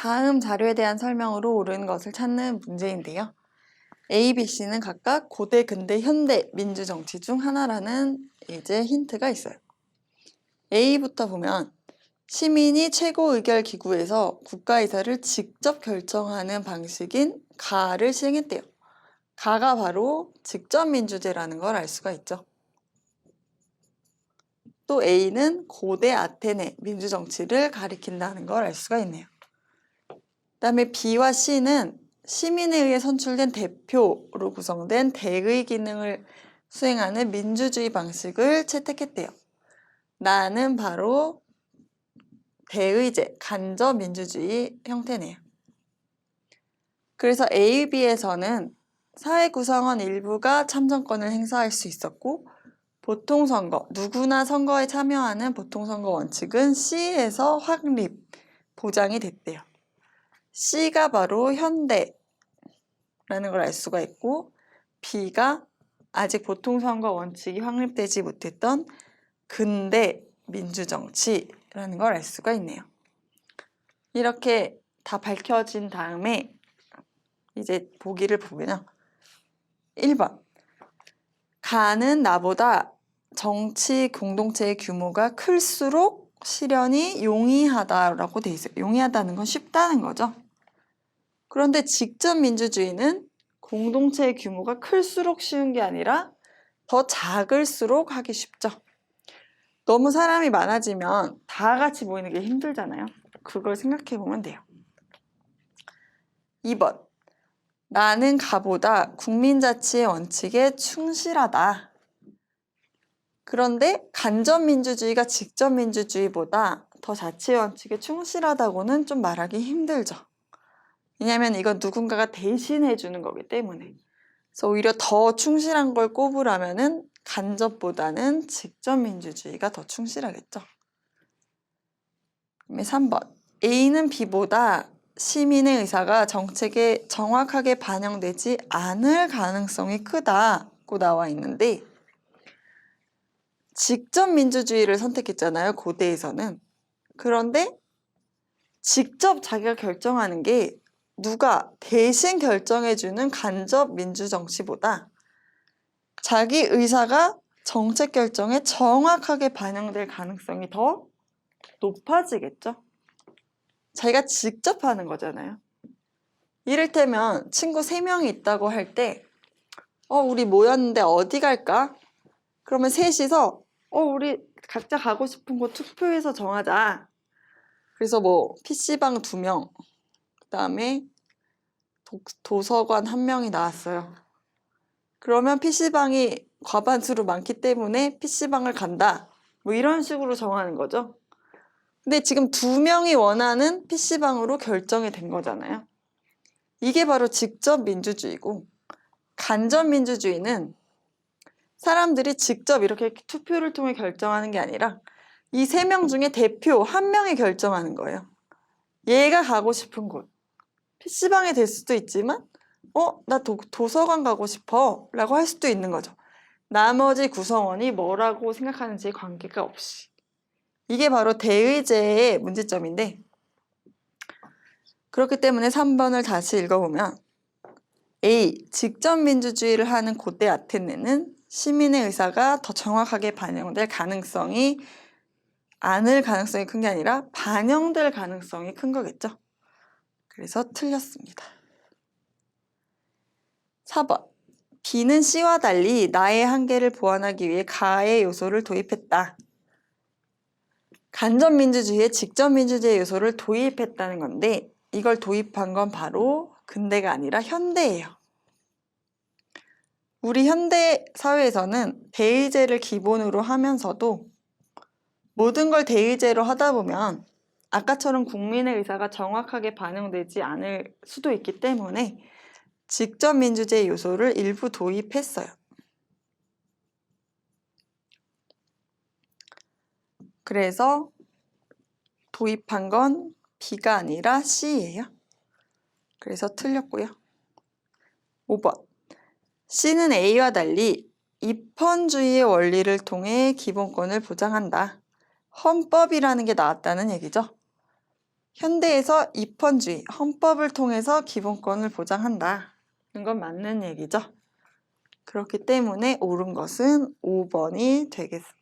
다음 자료에 대한 설명으로 옳은 것을 찾는 문제인데요. A, B, C는 각각 고대, 근대, 현대 민주정치 중 하나라는 이제 힌트가 있어요. A부터 보면 시민이 최고의결기구에서 국가이사를 직접 결정하는 방식인 가를 시행했대요. 가가 바로 직접민주제라는 걸 알 수가 있죠. 또 A는 고대 아테네 민주정치를 가리킨다는 걸 알 수가 있네요. 그다음에 B와 C는 시민에 의해 선출된 대표로 구성된 대의 기능을 수행하는 민주주의 방식을 채택했대요. 나는 바로 대의제, 간접민주주의 형태네요. 그래서 A, B에서는 사회 구성원 일부가 참정권을 행사할 수 있었고 보통선거, 누구나 선거에 참여하는 보통선거 원칙은 C에서 확립, 보장이 됐대요. C가 바로 현대라는 걸 알 수가 있고 B가 아직 보통선거 원칙이 확립되지 못했던 근대 민주정치라는 걸 알 수가 있네요. 이렇게 다 밝혀진 다음에 이제 보기를 보면요. 1번 가는 나보다 정치 공동체의 규모가 클수록 실현이 용이하다라고 돼 있어요. 용이하다는 건 쉽다는 거죠. 그런데 직접 민주주의는 공동체의 규모가 클수록 쉬운 게 아니라 더 작을수록 하기 쉽죠. 너무 사람이 많아지면 다 같이 모이는 게 힘들잖아요. 그걸 생각해 보면 돼요. 2번 나는 가보다 국민자치의 원칙에 충실하다. 그런데 간접민주주의가 직접민주주의보다 더 자치의 원칙에 충실하다고는 좀 말하기 힘들죠. 왜냐하면 이건 누군가가 대신해 주는 거기 때문에. 그래서 오히려 더 충실한 걸 꼽으라면은 간접보다는 직접민주주의가 더 충실하겠죠. 그다음에 3번 A는 B보다 시민의 의사가 정책에 정확하게 반영되지 않을 가능성이 크다고 나와 있는데 직접 민주주의를 선택했잖아요. 고대에서는. 그런데 직접 자기가 결정하는 게 누가 대신 결정해주는 간접 민주정치보다 자기 의사가 정책 결정에 정확하게 반영될 가능성이 더 높아지겠죠. 자기가 직접 하는 거잖아요. 이를테면 친구 3명이 있다고 할 때 우리 모였는데 어디 갈까? 그러면 셋이서 우리 각자 가고 싶은 곳 투표해서 정하자. 그래서 뭐 PC방 2명, 그다음에 도서관 1명이 나왔어요. 그러면 PC방이 과반수로 많기 때문에 PC방을 간다. 뭐 이런 식으로 정하는 거죠. 근데 지금 2명이 원하는 PC방으로 결정이 된 거잖아요. 이게 바로 직접 민주주의고 간접 민주주의는 사람들이 직접 이렇게 투표를 통해 결정하는 게 아니라 이 3명 중에 대표 1명이 결정하는 거예요. 얘가 가고 싶은 곳. PC방이 될 수도 있지만 나 도서관 가고 싶어 라고 할 수도 있는 거죠. 나머지 구성원이 뭐라고 생각하는지에 관계가 없이. 이게 바로 대의제의 문제점인데 그렇기 때문에 3번을 다시 읽어보면 A. 직접 민주주의를 하는 고대 아테네는 시민의 의사가 더 정확하게 반영될 가능성이 않을 가능성이 큰 게 아니라 반영될 가능성이 큰 거겠죠. 그래서 틀렸습니다. 4번 B는 C와 달리 나의 한계를 보완하기 위해 가의 요소를 도입했다. 간접민주주의에 직접민주주의 요소를 도입했다는 건데 이걸 도입한 건 바로 근대가 아니라 현대예요. 우리 현대 사회에서는 대의제를 기본으로 하면서도 모든 걸 대의제로 하다 보면 아까처럼 국민의 의사가 정확하게 반영되지 않을 수도 있기 때문에 직접 민주주의 요소를 일부 도입했어요. 그래서 도입한 건 B가 아니라 C예요. 그래서 틀렸고요. 5번 C는 A와 달리 입헌주의의 원리를 통해 기본권을 보장한다. 헌법이라는 게 나왔다는 얘기죠. 현대에서 입헌주의, 헌법을 통해서 기본권을 보장한다. 이건 맞는 얘기죠. 그렇기 때문에 옳은 것은 5번이 되겠습니다.